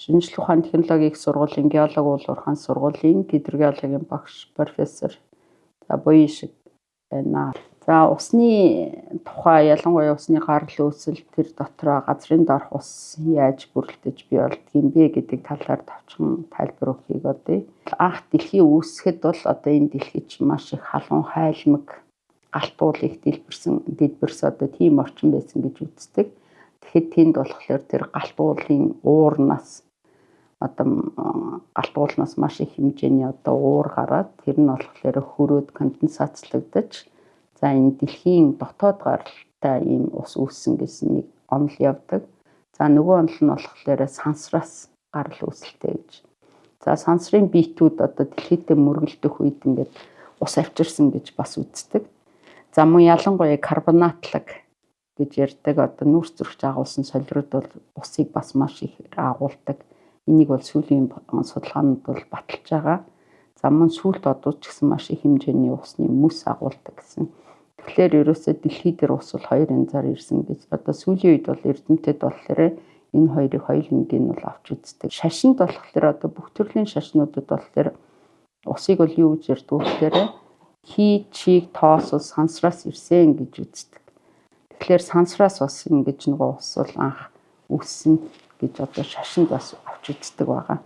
шинжлэх ухааны технологийн их сургуулийн геолог уулуурхаан сургуулийн гидрогеологийн багш профессор Боишиг байна. За усны тухай ялангуяа усны гарал үүсэл тэр дотроо газрын доорх ус яаж бүрэлдэж бий болдгийм бэ гэдэг талаар товчхон тайлбар өгөхийг бодъё. Анх дэлхий үүсгэхэд бол одоо энэ дэлхий чинь маш их халуун хайлмаг галтуул их дэлбэрс одоо тийм орчин байсан гэж үздэг. Тэгэхэд тэнд болохоор тэр галтуулын уурнаас одоо галтуулнаас маш их хэмжээний одоо уур гараад тэр нь болохоор хөрөөд конденсацлагдаж за энэ дэлхийн дотоод гаралтай ийм ус үүссэн гэсэн нэг онол явдаг. За нөгөө онол нь болохоор сансраас гарал үүсэлтэй гэж. За сансрын биетүүд одоо дэлхийдээ мөргөлдөх үед ингээд ус авчирсан гэж бас үздэг. За мөн ялангуяа карбонатлаг гэж ярьдаг одоо нүүрс зөрөгч агуулсан солируд бол усыг бас маш их агуулдаг. Энийг бол сүүлийн судалгаанууд бол баталж байгаа. За мөн сүүлд одууд ч гэсэн маш их хэмжээний усны мөс агуулдаг гэсэн. Тэгэхээр ерөөсөө дэлхий дээр ус бол хоёр янзаар ирсэн гэж. Одоо сүүлийн үед бол эрдэмтэд болохоор энэ хоёрыг хоёулангийг нь бол авч үздэг. Шашинд болохоор одоо бүх төрлийн шашнуудад болохоор усыг бол юу гэж ярьдаг вэ гэхээр хий, чиг, тоос ус сансраас ирсэн гэж үздэг. Тэгэхээр сансраас бас ингэж нөгөө ус бол анх үүссэн гэж одоо шашинд бас авч үздэг байгаа.